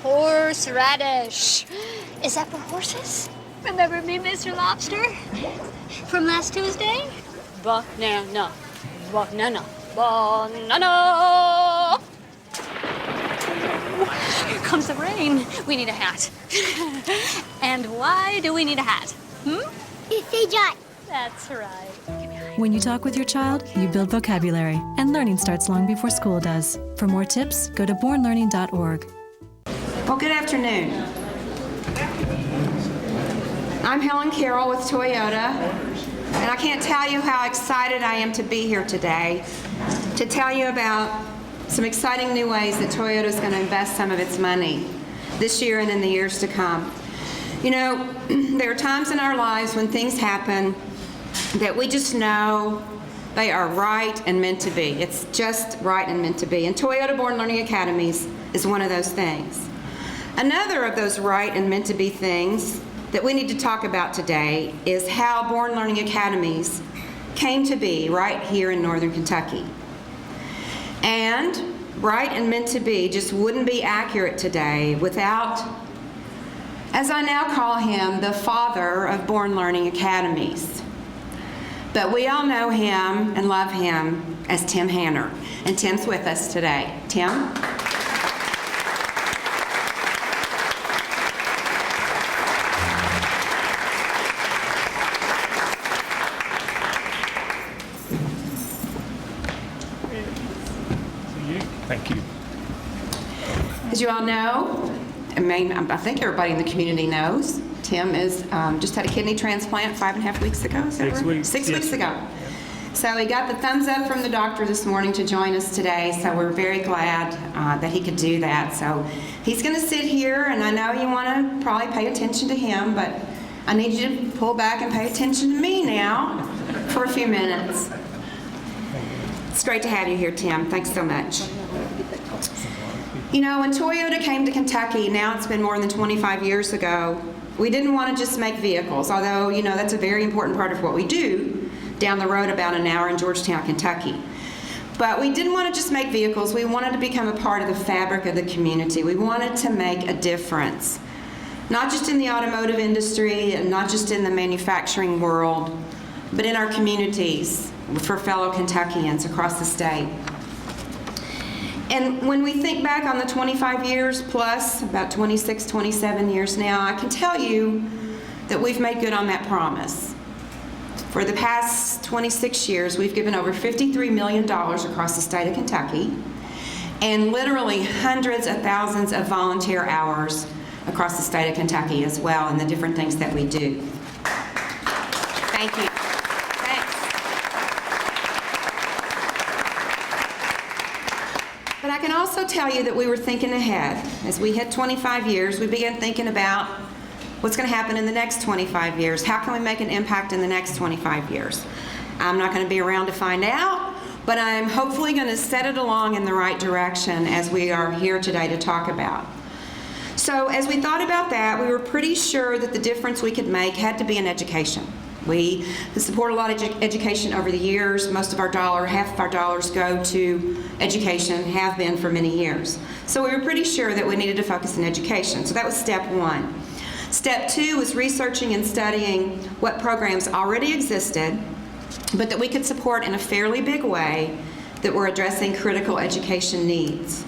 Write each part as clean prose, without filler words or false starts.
Horseradish. Is that for horses? Remember me, Mr. Lobster? From last Tuesday? Banana. Banana. Banana. Here comes the rain. We need a hat. And why do we need a hat? That's right. When you talk with your child, you build vocabulary, and learning starts long before school does. For more tips, go to BornLearning.org. Well, good afternoon. I'm Helen Carroll with Toyota, and I can't tell you how excited I am to be here today to tell you about some exciting new ways that Toyota is going to invest some of its money this year and in the years to come. You know, there are times in our lives when things happen that we just know they are right and meant to be. It's just right and meant to be. And Toyota BornLearning Academies is one of those things. Another of those right and meant to be things that we need to talk about today is how BornLearning Academies came to be right here in Northern Kentucky. And right and meant to be just wouldn't be accurate today without, as I now call him, the father of BornLearning Academies. But we all know him and love him as Tim Hanner. And Tim's with us today. Tim? Thank you. As you all know, I think everybody in the community knows, Tim is just had a kidney transplant 5.5 weeks ago. Is that 6 right? weeks. 6 Yes. weeks ago. So he got the thumbs up from the doctor this morning to join us today, so we're very glad that he could do that. So he's going to sit here, and I know you want to probably pay attention to him, but I need you to pull back and pay attention to me now for a few minutes. It's great to have you here, Tim. Thanks so much. You know, when Toyota came to Kentucky, now it's been more than 25 years ago, we didn't want to just make vehicles, although, you know, that's a very important part of what we do down the road about an hour in Georgetown, Kentucky. But we didn't want to just make vehicles. We wanted to become a part of the fabric of the community. We wanted to make a difference, not just in the automotive industry and not just in the manufacturing world, but in our communities for fellow Kentuckians across the state. And when we think back on the 25 years plus, about 26, 27 years now, I can tell you that we've made good on that promise. For the past 26 years, we've given over $53 million across the state of Kentucky, and literally hundreds of thousands of volunteer hours across the state of Kentucky as well, and the different things that we do. Thank you. But I can also tell you that we were thinking ahead. As we hit 25 years, we began thinking about what's going to happen in the next 25 years. How can we make an impact in the next 25 years? I'm not going to be around to find out, but I'm hopefully going to set it along in the right direction as we are here today to talk about. So as we thought about that, we were pretty sure that the difference we could make had to be in education. We support a lot of education over the years. Most of our half of our dollars go to education, have been for many years. So we were pretty sure that we needed to focus on education. So that was step one. Step two was researching and studying what programs already existed, but that we could support in a fairly big way that were addressing critical education needs.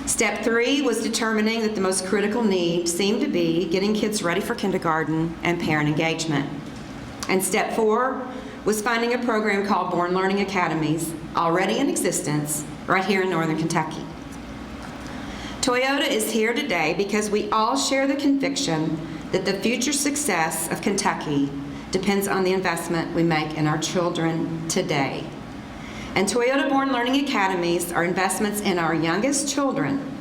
Step three was determining that the most critical need seemed to be getting kids ready for kindergarten and parent engagement. And step four was finding a program called BornLearning Academies, already in existence, right here in Northern Kentucky. Toyota is here today because we all share the conviction that the future success of Kentucky depends on the investment we make in our children today. And Toyota BornLearning Academies are investments in our youngest children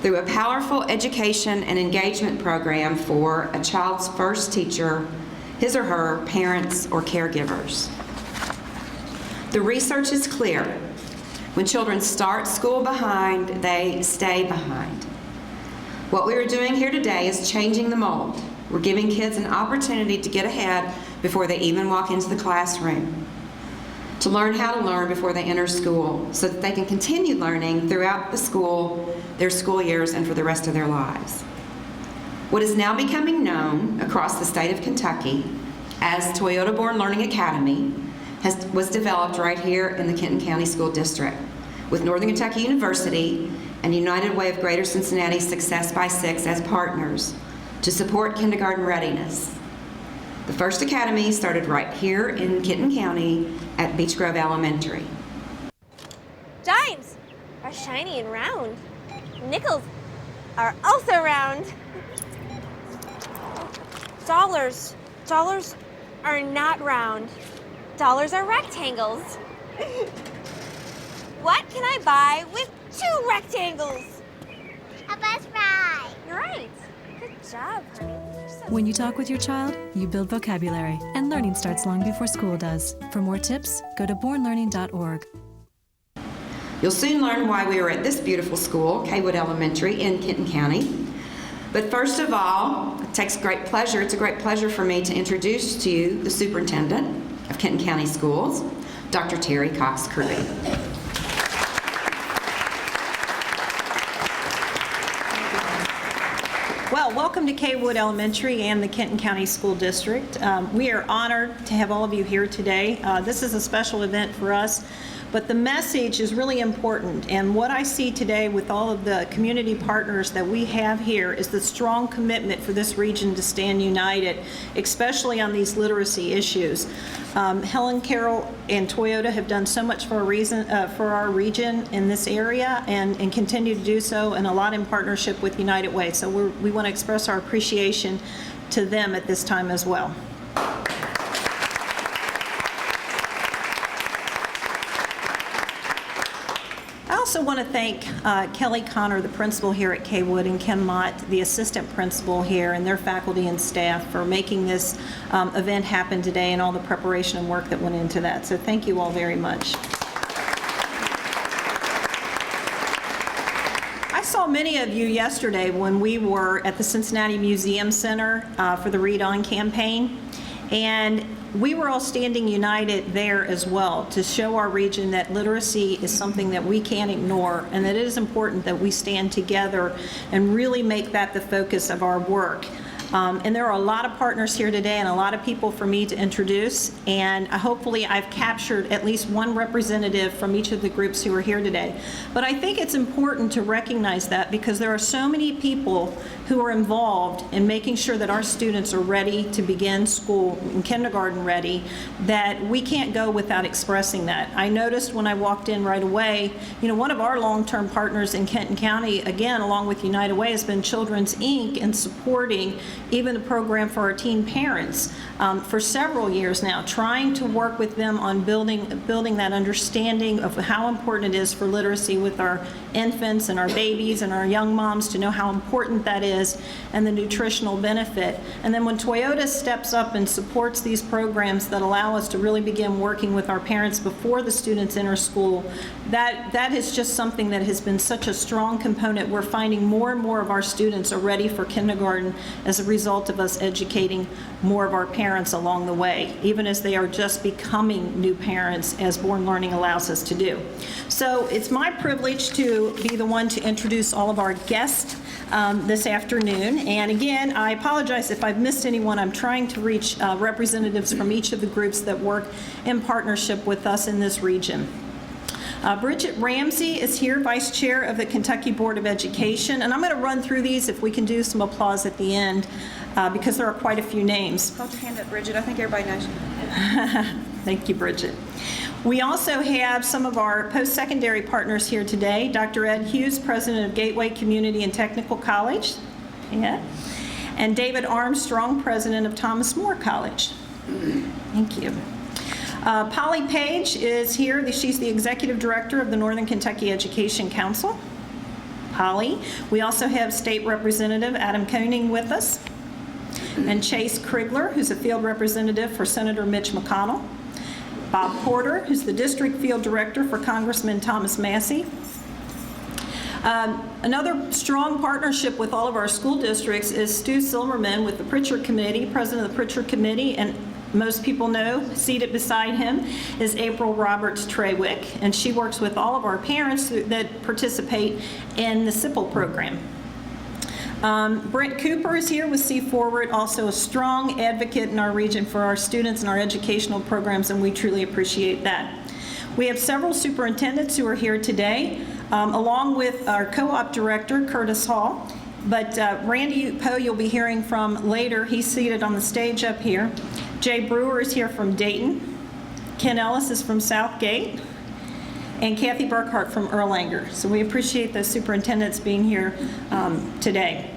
through a powerful education and engagement program for a child's first teacher, his or her parents or caregivers. The research is clear. When children start school behind, they stay behind. What we are doing here today is changing the mold. We're giving kids an opportunity to get ahead before they even walk into the classroom. to learn how to learn before they enter school so that they can continue learning throughout their school years and for the rest of their lives. What is now becoming known across the state of Kentucky as Toyota BornLearning Academy was developed right here in the Kenton County School District with Northern Kentucky University and United Way of Greater Cincinnati Success by 6 as partners to support kindergarten readiness. The first academy started right here in Kenton County at Beech Grove Elementary. Dimes are shiny and round. Nickels are also round. Dollars are not round. Dollars are rectangles. What can I buy with 2 rectangles? A bus ride. You're right. Good job, honey. You're so When you talk with your child, you build vocabulary, and learning starts long before school does. For more tips, go to BornLearning.org. You'll soon learn why we are at this beautiful school, Caywood Elementary in Kenton County. But first of all, it's a great pleasure for me to introduce to you the superintendent of Kenton County Schools, Dr. Terry Cox-cruey. Well, welcome to Caywood Elementary and the Kenton County School District. We are honored to have all of you here today. This is a special event for us, but the message is really important. And what I see today with all of the community partners that we have here is the strong commitment for this region to stand united, especially on these literacy issues. Helen, Carol, and Toyota have done so much for our region in this area and continue to do so, and a lot in partnership with United Way. So we want to express our appreciation to them at this time as well. I also want to thank Kelly Connor, the principal here at Caywood, and Kim Mott, the assistant principal here, and their faculty and staff for making this event happen today and all the preparation and work that went into that. So thank you all very much. I saw many of you yesterday when we were at the Cincinnati Museum Center for the Read On campaign, and we were all standing united there as well to show our region that literacy is something that we can't ignore, and that it is important that we stand together and really make that the focus of our work. And there are a lot of partners here today and a lot of people for me to introduce, and hopefully I've captured at least one representative from each of the groups who are here today. But I think it's important to recognize that because there are so many people who are involved in making sure that our students are ready to begin school and kindergarten ready, that we can't go without expressing that. I noticed when I walked in right away, one of our long-term partners in Kenton County, again, along with United Way, has been Children's Inc. in supporting even the program for our teen parents for several years now, trying to work with them on building that understanding of how important it is for literacy with our infants and our babies and our young moms to know how important that is and the nutritional benefit. And then when Toyota steps up and supports these programs that allow us to really begin working with our parents before the students enter school, that is just something that has been such a strong component. We're finding more and more of our students are ready for kindergarten as a result of us educating more of our parents along the way, even as they are just becoming new parents, as BornLearning allows us to do. So it's my privilege to be the one to introduce all of our guests this afternoon. And again, I apologize if I've missed anyone. I'm trying to reach representatives from each of the groups that work in partnership with us in this region. Bridget Ramsey is here, Vice Chair of the Kentucky Board of Education, and I'm going to run through these if we can do some applause at the end because there are quite a few names. Hold your hand up, Bridget. I think everybody knows. Thank you, Bridget. We also have some of our post-secondary partners here today. Dr. Ed Hughes, President of Gateway Community and Technical College, and David Armstrong, President of Thomas More College. Thank you. Polly Page is here. She's the Executive Director of the Northern Kentucky Education Council. Polly. We also have State Representative Adam Koenig with us, and Chase Krigler, who's a field representative for Senator Mitch McConnell. Bob Porter, who's the District Field Director for Congressman Thomas Massey. Another strong partnership with all of our school districts is Stu Silverman with the Pritchard Committee, President of the Pritchard Committee, and most people know, seated beside him, is April Roberts Treywick, and she works with all of our parents that participate in the SIPL program. Brent Cooper is here with See Forward, also a strong advocate in our region for our students and our educational programs, and we truly appreciate that. We have several superintendents who are here today, along with our co-op director, Curtis Hall. But Randy Poe you'll be hearing from later. He's seated on the stage up here. Jay Brewer is here from Dayton. Ken Ellis is from Southgate. And Kathy Burkhart from Erlanger. So we appreciate those superintendents being here today.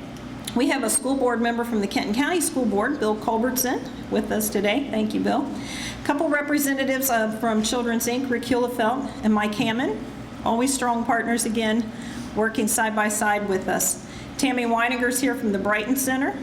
We have a school board member from the Kenton County School Board, Bill Culbertson, with us today. Thank you, Bill. A couple representatives from Children's Inc., Rick Hulefeld and Mike Hammond, always strong partners again, working side by side with us. Tammy Weininger's here from the Brighton Center.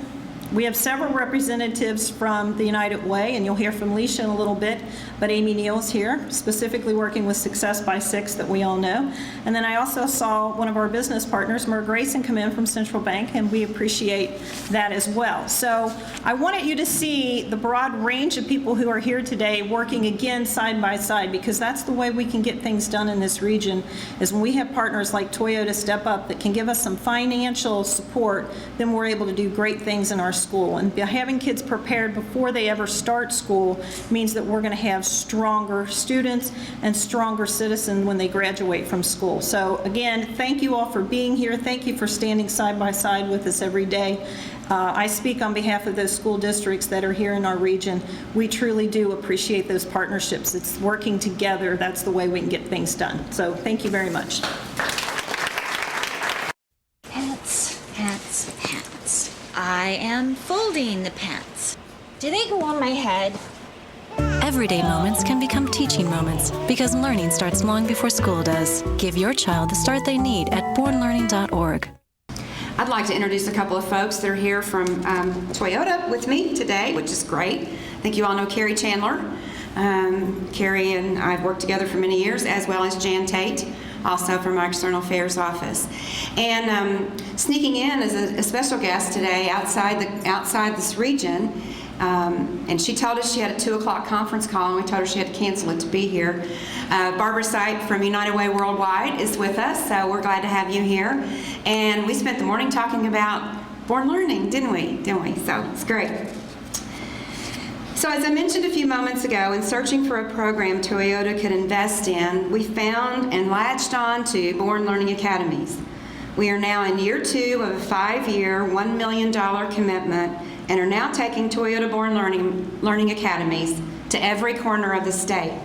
We have several representatives from the United Way, and you'll hear from Leisha in a little bit, but Amy Neal's here, specifically working with Success by Six that we all know. And then I also saw one of our business partners, Mer Grayson, come in from Central Bank, and we appreciate that as well. So I wanted you to see the broad range of people who are here today working again side by side, because that's the way we can get things done in this region, is when we have partners like Toyota step up that can give us some financial support, then we're able to do great things in our school. And having kids prepared before they ever start school means that we're going to have stronger students and stronger citizens when they graduate from school. So again, thank you all for being here. Thank you for standing side by side with us every day. I speak on behalf of those school districts that are here in our region. We truly do appreciate those partnerships. It's working together. That's the way we can get things done. So thank you very much. Pants, pants, pants. I am folding the pants. Do they go on my head? Everyday moments can become teaching moments because learning starts long before school does. Give your child the start they need at BornLearning.org. I'd like to introduce a couple of folks that are here from Toyota with me today, which is great. I think you all know Carrie Chandler. Carrie and I have worked together for many years, as well as Jan Tate, also from our External Affairs Office. And sneaking in as a special guest today outside this region, and she told us she had a 2 o'clock conference call, and we told her she had to cancel it to be here. Barbara Sipe from United Way Worldwide is with us, so we're glad to have you here. And we spent the morning talking about BornLearning, didn't we? So it's great. So as I mentioned a few moments ago, in searching for a program Toyota could invest in, we found and latched on to BornLearning Academies. We are now in year 2 of a 5-year, $1 million commitment, and are now taking Toyota BornLearning Academies to every corner of the state,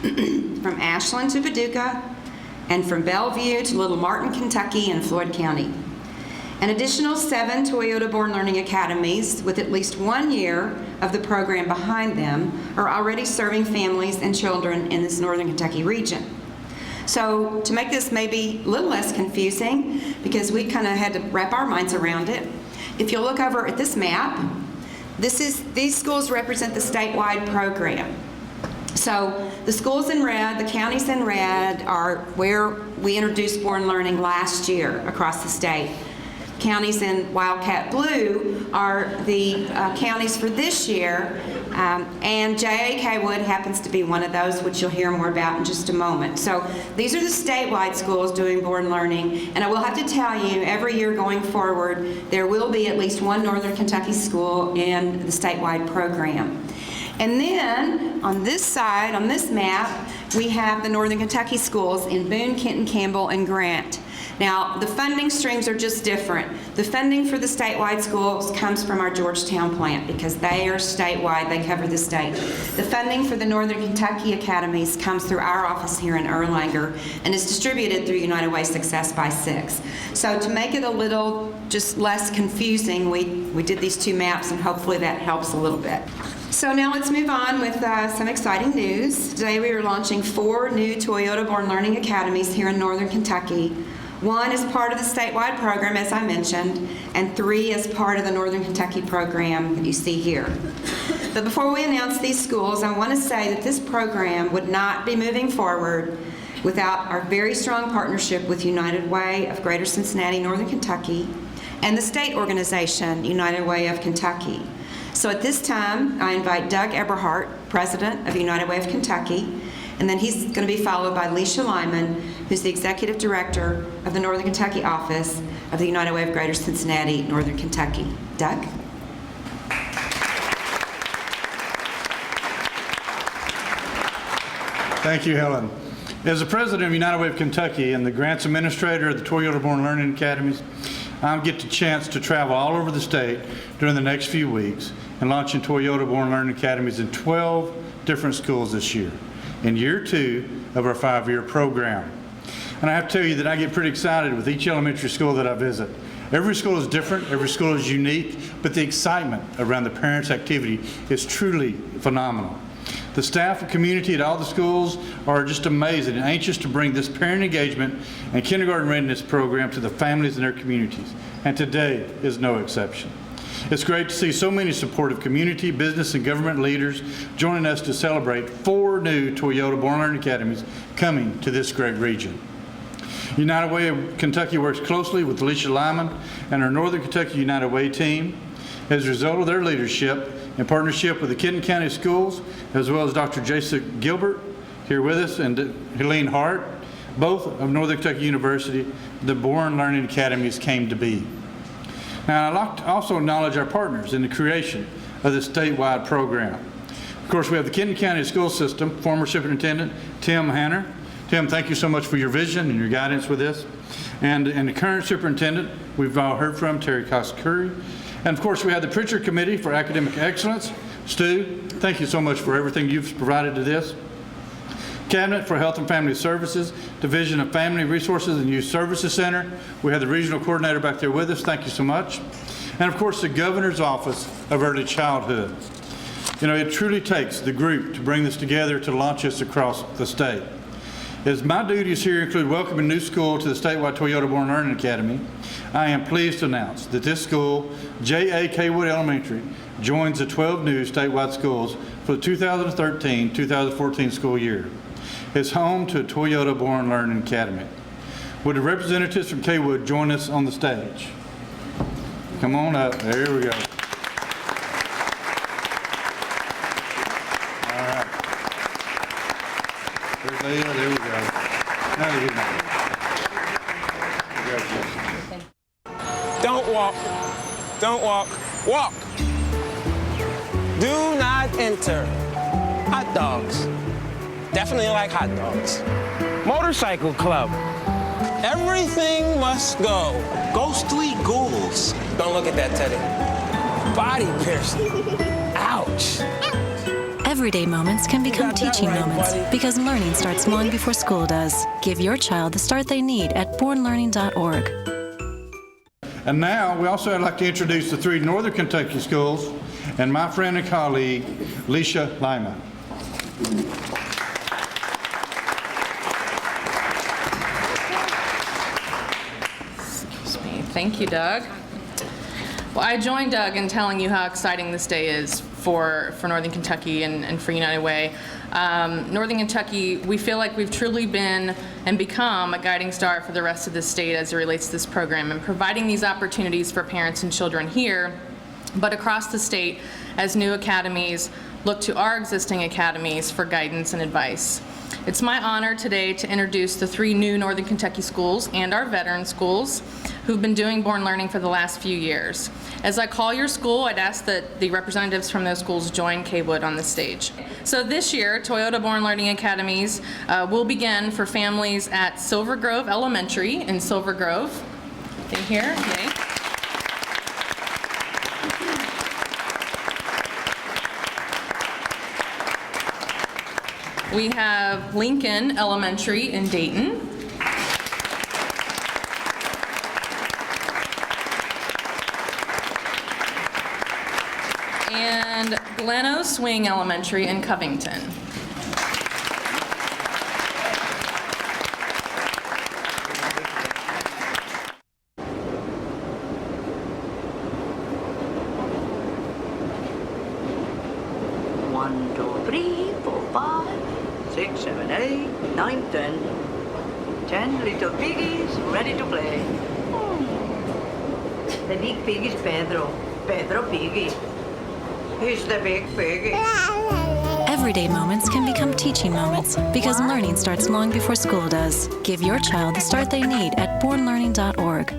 from Ashland to Paducah, and from Bellevue to Little Martin, Kentucky, and Floyd County. An additional 7 Toyota BornLearning Academies with at least 1 year of the program behind them are already serving families and children in this Northern Kentucky region. So to make this maybe a little less confusing, because we kind of had to wrap our minds around it, if you'll look over at this map, these schools represent the statewide program. So the schools in red, the counties in red, are where we introduced BornLearning last year across the state. Counties in Wildcat Blue are the counties for this year, and J.A. Caywood happens to be one of those, which you'll hear more about in just a moment. So these are the statewide schools doing BornLearning, and I will have to tell you, every year going forward, there will be at least one Northern Kentucky school in the statewide program. And then on this side, on this map, we have the Northern Kentucky schools in Boone, Kenton, Campbell, and Grant. Now, the funding streams are just different. The funding for the statewide schools comes from our Georgetown plant because they are statewide, they cover the state. The funding for the Northern Kentucky Academies comes through our office here in Erlanger and is distributed through United Way Success by Six. So to make it a little just less confusing, we did these 2 maps, and hopefully that helps a little bit. So now let's move on with some exciting news. Today we are launching 4 new Toyota BornLearning Academies here in Northern Kentucky. 1 is part of the statewide program, as I mentioned, and 3 is part of the Northern Kentucky program that you see here. But before we announce these schools, I want to say that this program would not be moving forward without our very strong partnership with United Way of Greater Cincinnati, Northern Kentucky, and the state organization, United Way of Kentucky. So at this time, I invite Doug Eberhardt, President of United Way of Kentucky, and then he's going to be followed by Leisha Lyman, who's the Executive Director of the Northern Kentucky Office of the United Way of Greater Cincinnati, Northern Kentucky. Doug? Thank you, Helen. As the President of United Way of Kentucky and the Grants Administrator of the Toyota BornLearning Academies, I get the chance to travel all over the state during the next few weeks and launching Toyota BornLearning Academies in 12 different schools this year, in year 2 of our 5-year program. And I have to tell you that I get pretty excited with each elementary school that I visit. Every school is different, every school is unique, but the excitement around the parents' activity is truly phenomenal. The staff and community at all the schools are just amazing and anxious to bring this parent engagement and kindergarten readiness program to the families in their communities, and today is no exception. It's great to see so many supportive community, business, and government leaders joining us to celebrate 4 new Toyota BornLearning Academies coming to this great region. United Way of Kentucky works closely with Leisha Lyman and our Northern Kentucky United Way team. As a result of their leadership, in partnership with the Kenton County Schools, as well as Dr. Jason Gilbert here with us, and Helene Hart, both of Northern Kentucky University, the BornLearning Academies came to be. Now, I'd like to also acknowledge our partners in the creation of this statewide program. Of course, we have the Kenton County School System, former Superintendent Tim Hanner. Tim, thank you so much for your vision and your guidance with this. And the current Superintendent, we've all heard from, Terry Cox-cruey. And of course, we have the Pritchard Committee for Academic Excellence. Stu, thank you so much for everything you've provided to this. Cabinet for Health and Family Services, Division of Family Resources and Youth Services Center. We have the regional coordinator back there with us. Thank you so much. And of course, the Governor's Office of Early Childhood. You know, it truly takes the group to bring this together to launch us across the state. As my duties here include welcoming new school to the statewide Toyota BornLearning Academy, I am pleased to announce that this school, J.A. Caywood Elementary, joins the 12 new statewide schools for the 2013-2014 school year. It's home to a Toyota BornLearning Academy. Would the representatives from Caywood join us on the stage? Come on up. There we go. All right. There's Leah. There we go. Now you know. Don't walk. Don't walk. Walk. Do not enter. Hot dogs. Definitely like hot dogs. Motorcycle club. Everything must go. Ghostly ghouls. Don't look at that, Teddy. Body piercing. Ouch. Everyday moments can become teaching moments because learning starts long before school does. Give your child the start they need at BornLearning.org. And now, we also would like to introduce the 3 Northern Kentucky schools and my friend and colleague, Leisha Lyman. Excuse me. Thank you, Doug. Well, I joined Doug in telling you how exciting this day is for Northern Kentucky and for United Way. Northern Kentucky, we feel like we've truly been and become a guiding star for the rest of the state as it relates to this program and providing these opportunities for parents and children here, but across the state as new academies look to our existing academies for guidance and advice. It's my honor today to introduce the 3 new Northern Kentucky schools and our veteran schools who've been doing BornLearning for the last few years. As I call your school, I'd ask that the representatives from those schools join Caywood on the stage. So this year, Toyota BornLearning Academies will begin for families at Silver Grove Elementary in Silver Grove. They here, yay. We have Lincoln Elementary in Dayton. And Gleno Swing Elementary in Covington. One, 2, 3, 4, 5, 6, 7, 8, 9, 10. 10 little piggies ready to play. The big pig is Pedro. Pedro Piggy. He's the big piggy. Everyday moments can become teaching moments because learning starts long before school does. Give your child the start they need at BornLearning.org.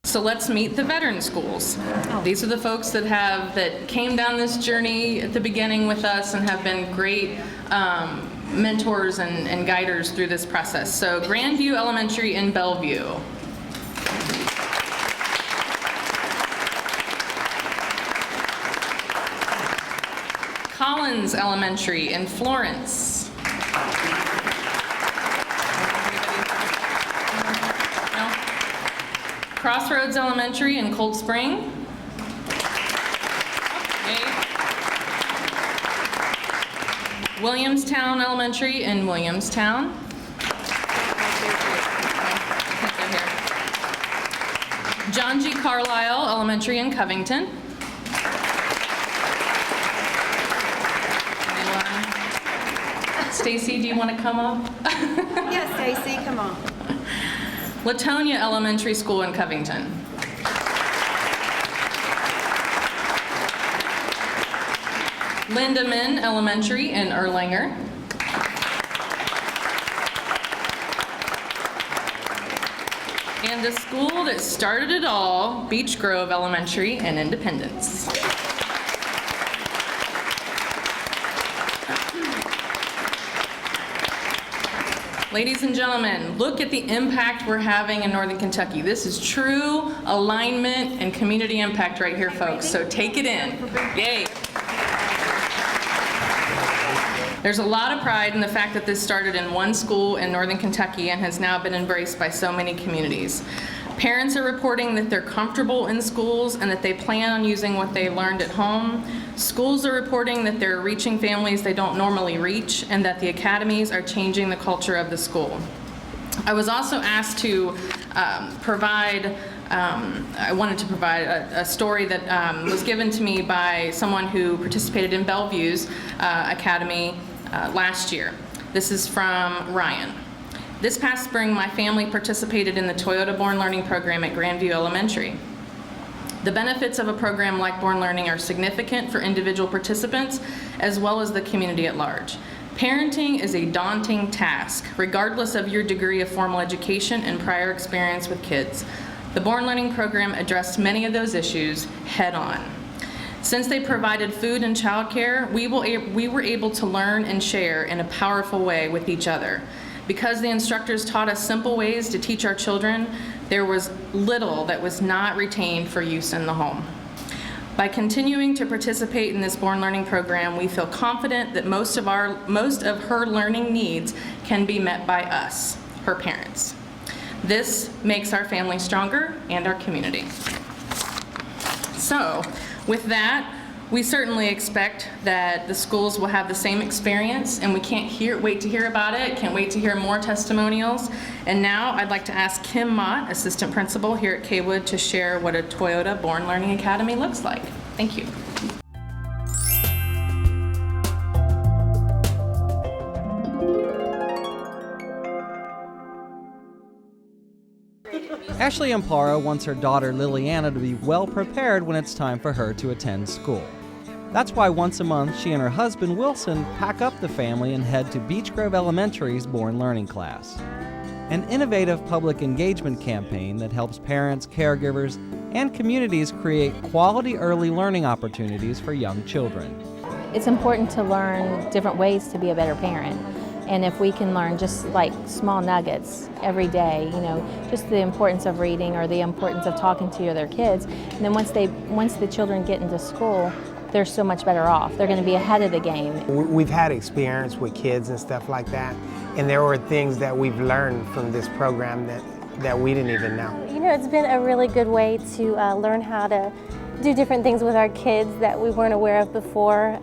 So let's meet the veteran schools. These are the folks that came down this journey at the beginning with us and have been great mentors and guiders through this process. So Grandview Elementary in Bellevue. Collins Elementary in Florence. No? Crossroads Elementary in Cold Spring. Williamstown Elementary in Williamstown. John G. Carlisle Elementary in Covington. Stacy, do you want to come up? Yes, Stacy, come on. Latonia Elementary School in Covington. Lindeman Elementary in Erlanger. And the school that started it all, Beech Grove Elementary in Independence. Ladies and gentlemen, look at the impact we're having in Northern Kentucky. This is true alignment and community impact right here, folks. So take it in. Yay. There's a lot of pride in the fact that this started in one school in Northern Kentucky and has now been embraced by so many communities. Parents are reporting that they're comfortable in schools and that they plan on using what they learned at home. Schools are reporting that they're reaching families they don't normally reach and that the academies are changing the culture of the school. I was also asked to provide a story that was given to me by someone who participated in Bellevue's academy last year. This is from Ryan. This past spring, my family participated in the Toyota BornLearning program at Grandview Elementary. The benefits of a program like BornLearning are significant for individual participants as well as the community at large. Parenting is a daunting task, regardless of your degree of formal education and prior experience with kids. The BornLearning program addressed many of those issues head on. Since they provided food and childcare, we were able to learn and share in a powerful way with each other. Because the instructors taught us simple ways to teach our children, there was little that was not retained for use in the home. By continuing to participate in this BornLearning program, we feel confident that most of her learning needs can be met by us, her parents. This makes our family stronger and our community. So, with that, we certainly expect that the schools will have the same experience, and we can't wait to hear about it, can't wait to hear more testimonials. And now I'd like to ask Kim Mott, Assistant Principal here at Caywood, to share what a Toyota BornLearning Academy looks like. Thank you. Ashley Amparo wants her daughter Liliana to be well prepared when it's time for her to attend school. That's why once a month she and her husband Wilson pack up the family and head to Beech Grove Elementary's BornLearning class, an innovative public engagement campaign that helps parents, caregivers, and communities create quality early learning opportunities for young children. It's important to learn different ways to be a better parent. And if we can learn just like small nuggets every day, just the importance of reading or the importance of talking to their kids, and then once the children get into school, they're so much better off. They're going to be ahead of the game. We've had experience with kids and stuff like that, and there were things that we've learned from this program that we didn't even know. It's been a really good way to learn how to do different things with our kids that we weren't aware of before.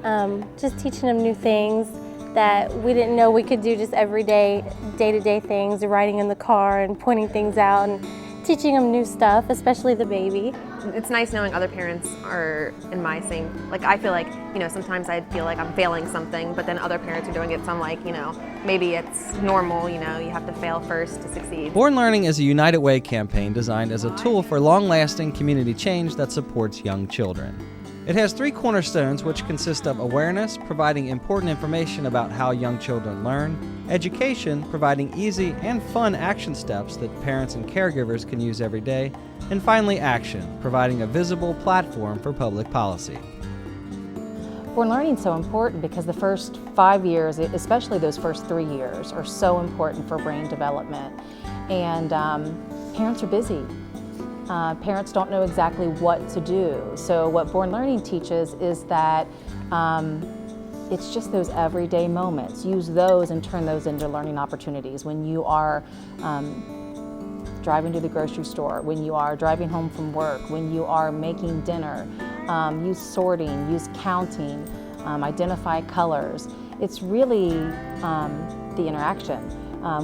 Just teaching them new things that we didn't know we could do, just everyday, day-to-day things, riding in the car and pointing things out and teaching them new stuff, especially the baby. It's nice knowing other parents are in my same, I feel like, sometimes I feel like I'm failing something, but then other parents are doing it, so I'm like, maybe it's normal, you have to fail first to succeed. BornLearning is a United Way campaign designed as a tool for long-lasting community change that supports young children. It has 3 cornerstones, which consist of awareness, providing important information about how young children learn, education, providing easy and fun action steps that parents and caregivers can use every day, and finally action, providing a visible platform for public policy. BornLearning is so important because the first 5 years, especially those first 3 years, are so important for brain development. And parents are busy. Parents don't know exactly what to do. So what BornLearning teaches is that it's just those everyday moments. Use those and turn those into learning opportunities. When you are driving to the grocery store, when you are driving home from work, when you are making dinner, use sorting, use counting, identify colors. It's really the interaction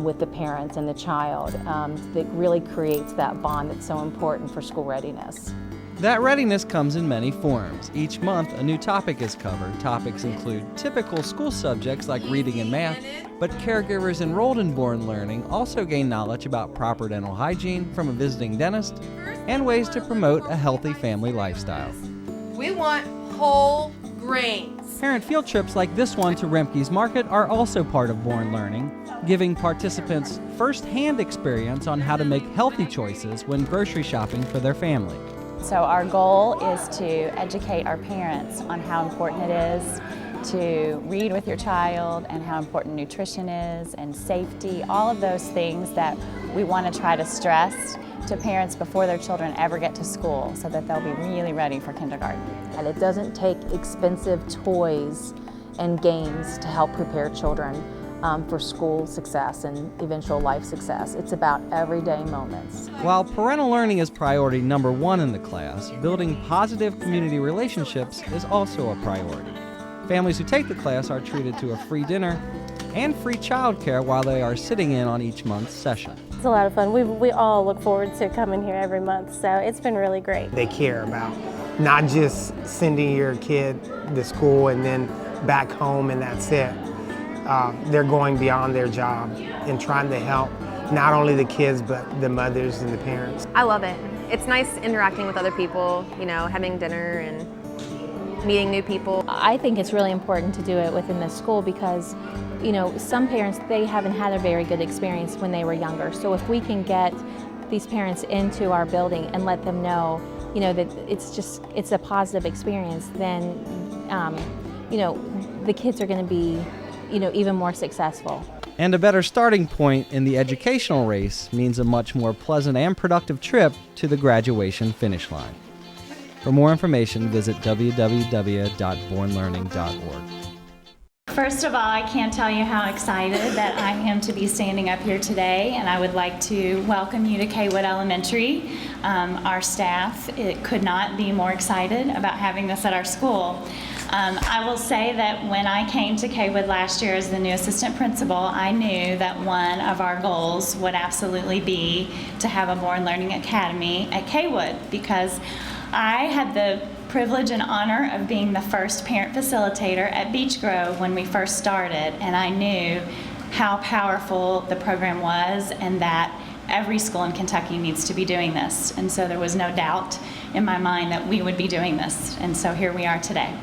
with the parents and the child that really creates that bond that's so important for school readiness. That readiness comes in many forms. Each month, a new topic is covered. Topics include typical school subjects like reading and math, but caregivers enrolled in BornLearning also gain knowledge about proper dental hygiene from a visiting dentist and ways to promote a healthy family lifestyle. We want whole grains. Parent field trips like this one to Remke's Market are also part of BornLearning, giving participants first-hand experience on how to make healthy choices when grocery shopping for their family. So our goal is to educate our parents on how important it is to read with your child and how important nutrition is and safety, all of those things that we want to try to stress to parents before their children ever get to school so that they'll be really ready for kindergarten. And it doesn't take expensive toys and games to help prepare children for school success and eventual life success. It's about everyday moments. While parental learning is priority number 1 in the class, building positive community relationships is also a priority. Families who take the class are treated to a free dinner and free childcare while they are sitting in on each month's session. It's a lot of fun. We all look forward to coming here every month, so it's been really great. They care about not just sending your kid to school and then back home and that's it. They're going beyond their job and trying to help not only the kids but the mothers and the parents. I love it. It's nice interacting with other people, you know, having dinner and meeting new people. I think it's really important to do it within the school because, you know, some parents, they haven't had a very good experience when they were younger. So if we can get these parents into our building and let them know, you know, that it's a positive experience, then, you know, the kids are going to be, you know, even more successful. And a better starting point in the educational race means a much more pleasant and productive trip to the graduation finish line. For more information, visit www.bornlearning.org. First of all, I can't tell you how excited that I am to be standing up here today, and I would like to welcome you to Caywood Elementary. Our staff could not be more excited about having this at our school. I will say that when I came to Caywood last year as the new assistant principal, I knew that one of our goals would absolutely be to have a BornLearning Academy at Caywood, because I had the privilege and honor of being the first parent facilitator at Beech Grove when we first started, and I knew how powerful the program was and that every school in Kentucky needs to be doing this. And so there was no doubt in my mind that we would be doing this, and so here we are today.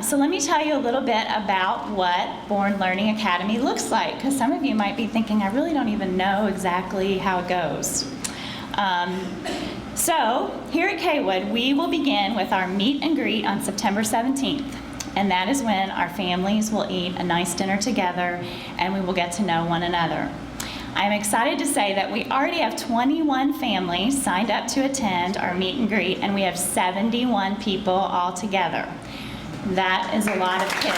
So let me tell you a little bit about what BornLearning Academy looks like, because some of you might be thinking, I really don't even know exactly how it goes. So here at Caywood, we will begin with our meet and greet on September 17th. And that is when our families will eat a nice dinner together and we will get to know one another. I'm excited to say that we already have 21 families signed up to attend our meet and greet, and we have 71 people all together. That is a lot of kids.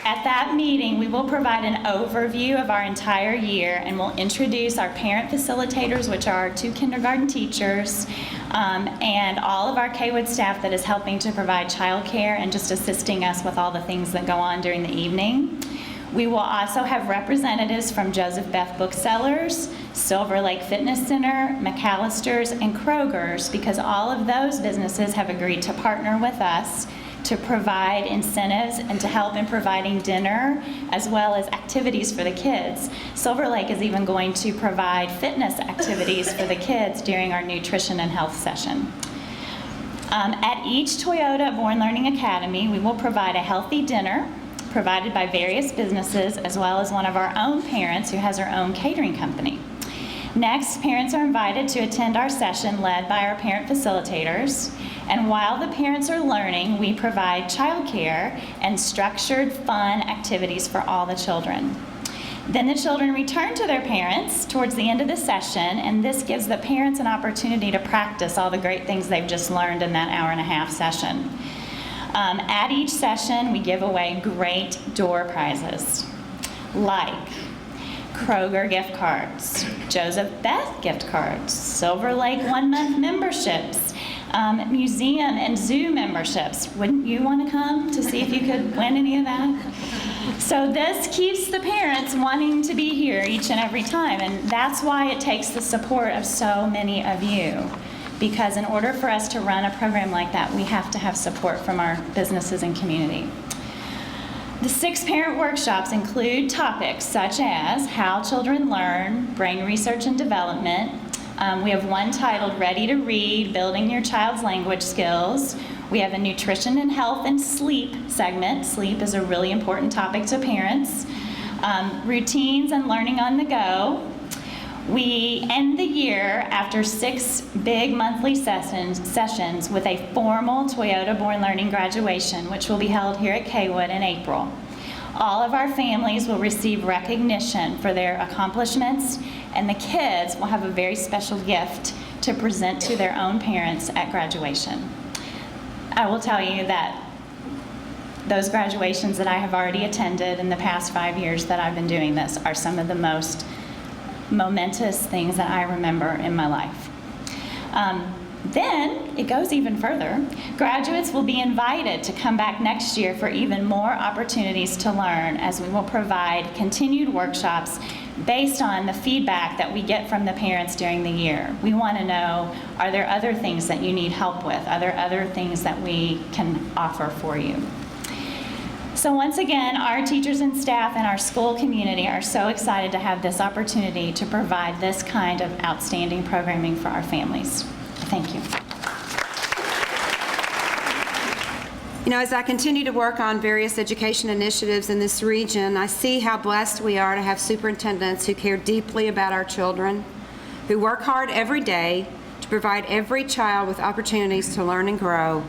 At that meeting, we will provide an overview of our entire year, and we'll introduce our parent facilitators, which are our 2 kindergarten teachers, and all of our Caywood staff that is helping to provide childcare and just assisting us with all the things that go on during the evening. We will also have representatives from Joseph Beth Booksellers, Silver Lake Fitness Center, McAllister's, and Kroger's, because all of those businesses have agreed to partner with us to provide incentives and to help in providing dinner as well as activities for the kids. Silver Lake is even going to provide fitness activities for the kids during our nutrition and health session. At each Toyota Born Learning Academy, we will provide a healthy dinner provided by various businesses as well as one of our own parents who has her own catering company. Next, parents are invited to attend our session led by our parent facilitators. And while the parents are learning, we provide childcare and structured fun activities for all the children. Then the children return to their parents towards the end of the session, and this gives the parents an opportunity to practice all the great things they've just learned in that hour-and-a-half session. At each session, we give away great door prizes, like Kroger gift cards, Joseph Beth gift cards, Silver Lake 1-month memberships, museum and zoo memberships. Wouldn't you want to come to see if you could win any of that? So this keeps the parents wanting to be here each and every time, and that's why it takes the support of so many of you. Because in order for us to run a program like that, we have to have support from our businesses and community. The 6 parent workshops include topics such as how children learn, brain research and development. We have one titled Ready to Read, Building Your Child's Language Skills. We have a nutrition and health and sleep segment. Sleep is a really important topic to parents. Routines and learning on the go. We end the year after 6 big monthly sessions with a formal Toyota Born Learning graduation, which will be held here at Caywood in April. All of our families will receive recognition for their accomplishments, and the kids will have a very special gift to present to their own parents at graduation. I will tell you that those graduations that I have already attended in the past 5 years that I've been doing this are some of the most momentous things that I remember in my life. Then it goes even further. Graduates will be invited to come back next year for even more opportunities to learn, as we will provide continued workshops based on the feedback that we get from the parents during the year. We want to know, are there other things that you need help with? Are there other things that we can offer for you? So once again, our teachers and staff and our school community are so excited to have this opportunity to provide this kind of outstanding programming for our families. Thank you. You know, as I continue to work on various education initiatives in this region, I see how blessed we are to have superintendents who care deeply about our children, who work hard every day to provide every child with opportunities to learn and grow,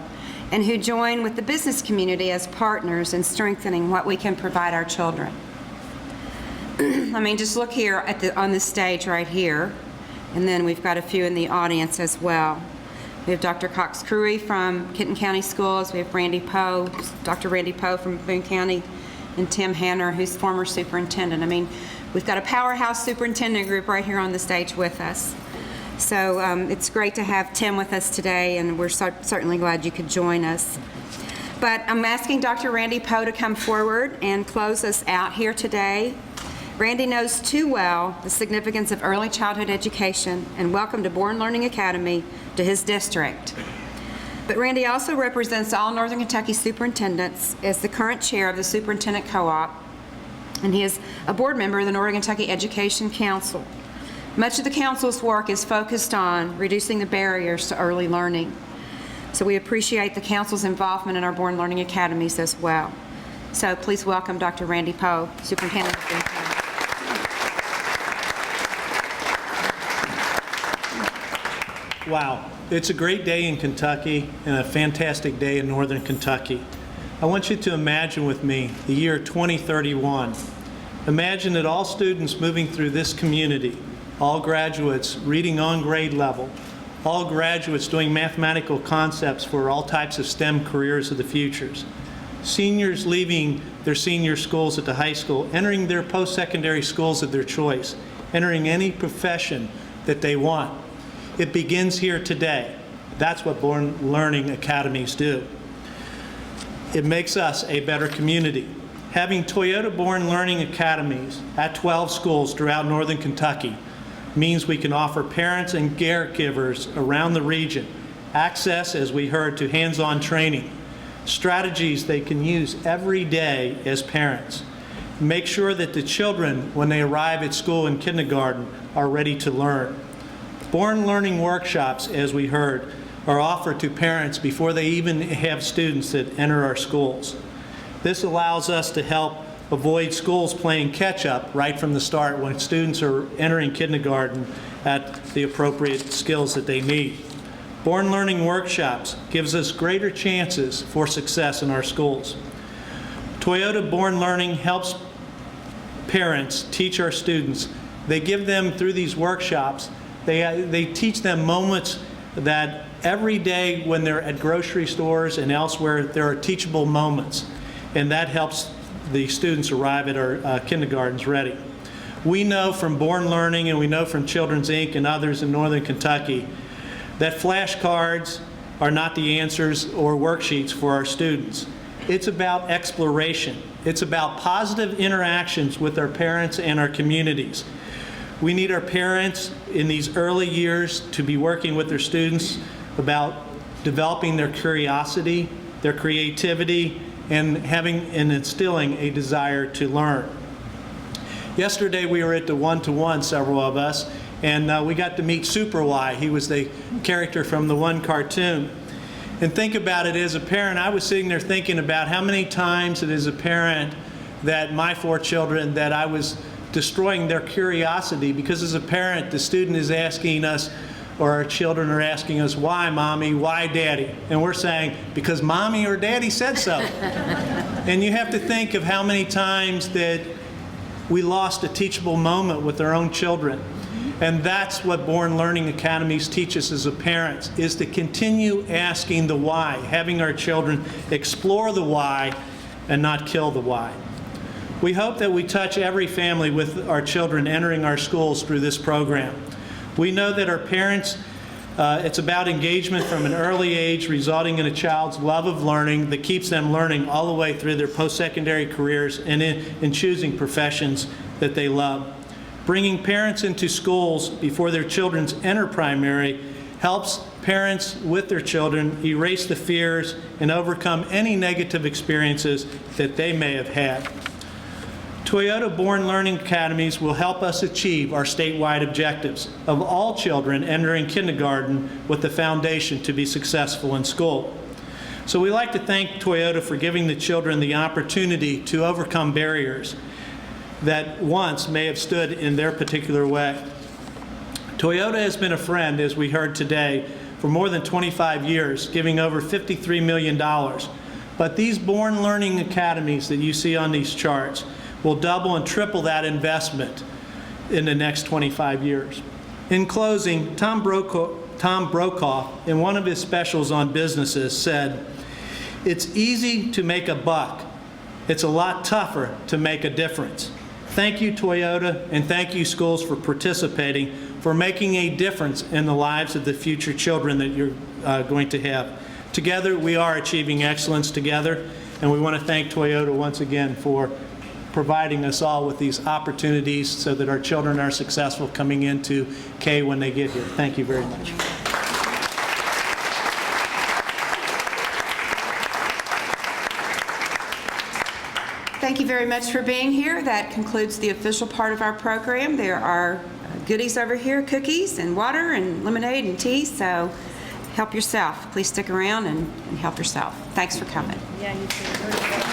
and who join with the business community as partners in strengthening what we can provide our children. I mean, just look here on the stage right here, and then we've got a few in the audience as well. We have Dr. Cox-cruey from Kenton County Schools. We have Randy Poe, Dr. Randy Poe from Boone County, and Tim Hanner, who's former superintendent. I mean, we've got a powerhouse superintendent group right here on the stage with us. So it's great to have Tim with us today, and we're certainly glad you could join us. But I'm asking Dr. Randy Poe to come forward and close us out here today. Randy knows too well the significance of early childhood education, and welcome to Born Learning Academy to his district. But Randy also represents all Northern Kentucky superintendents as the current chair of the Superintendent Co-op, and he is a board member of the Northern Kentucky Education Council. Much of the council's work is focused on reducing the barriers to early learning. So we appreciate the council's involvement in our Born Learning Academies as well. So please welcome Dr. Randy Poe, Superintendent of Boone County. Wow, it's a great day in Kentucky and a fantastic day in Northern Kentucky. I want you to imagine with me the year 2031. Imagine that all students moving through this community, all graduates reading on grade level, all graduates doing mathematical concepts for all types of STEM careers of the futures, seniors leaving their senior schools at the high school, entering their post-secondary schools of their choice, entering any profession that they want. It begins here today. That's what Born Learning Academies do. It makes us a better community. Having Toyota Born Learning Academies at 12 schools throughout Northern Kentucky means we can offer parents and caregivers around the region access, as we heard, to hands-on training, strategies they can use every day as parents. Make sure that the children, when they arrive at school in kindergarten, are ready to learn. BornLearning workshops, as we heard, are offered to parents before they even have students that enter our schools. This allows us to help avoid schools playing catch-up right from the start when students are entering kindergarten at the appropriate skills that they need. BornLearning workshops gives us greater chances for success in our schools. Toyota BornLearning helps parents teach our students. They give them, through these workshops, they teach them moments that every day when they're at grocery stores and elsewhere, there are teachable moments, and that helps the students arrive at our kindergartens ready. We know from BornLearning and we know from Children's Inc. and others in Northern Kentucky that flashcards are not the answers or worksheets for our students. It's about exploration. It's about positive interactions with our parents and our communities. We need our parents in these early years to be working with their students about developing their curiosity, their creativity, and having and instilling a desire to learn. Yesterday we were at the one-to-one, several of us, and we got to meet Super Y. He was the character from the one cartoon. And think about it, as a parent, I was sitting there thinking about how many times it is a parent that my 4 children, that I was destroying their curiosity, because as a parent, the student is asking us, or our children are asking us, why mommy, why daddy? And we're saying, because mommy or daddy said so. And you have to think of how many times that we lost a teachable moment with our own children. And that's what BornLearning Academies teach us as a parents, is to continue asking the why, having our children explore the why and not kill the why. We hope that we touch every family with our children entering our schools through this program. We know that our parents, it's about engagement from an early age, resulting in a child's love of learning that keeps them learning all the way through their post-secondary careers and in choosing professions that they love. Bringing parents into schools before their children enter primary helps parents with their children erase the fears and overcome any negative experiences that they may have had. Toyota BornLearning Academies will help us achieve our statewide objectives of all children entering kindergarten with the foundation to be successful in school. So we'd like to thank Toyota for giving the children the opportunity to overcome barriers that once may have stood in their particular way. Toyota has been a friend, as we heard today, for more than 25 years, giving over $53 million. But these BornLearning Academies that you see on these charts will double and triple that investment in the next 25 years. In closing, Tom Brokaw, in one of his specials on businesses, said, "It's easy to make a buck. It's a lot tougher to make a difference." Thank you, Toyota, and thank you, schools, for participating, for making a difference in the lives of the future children that you're going to have. Together, we are achieving excellence together, and we want to thank Toyota once again for providing us all with these opportunities so that our children are successful coming into K when they get here. Thank you very much. Thank you very much for being here. That concludes the official part of our program. There are goodies over here, cookies and water and lemonade and tea, so help yourself. Please stick around and help yourself. Thanks for coming. Yeah, you too.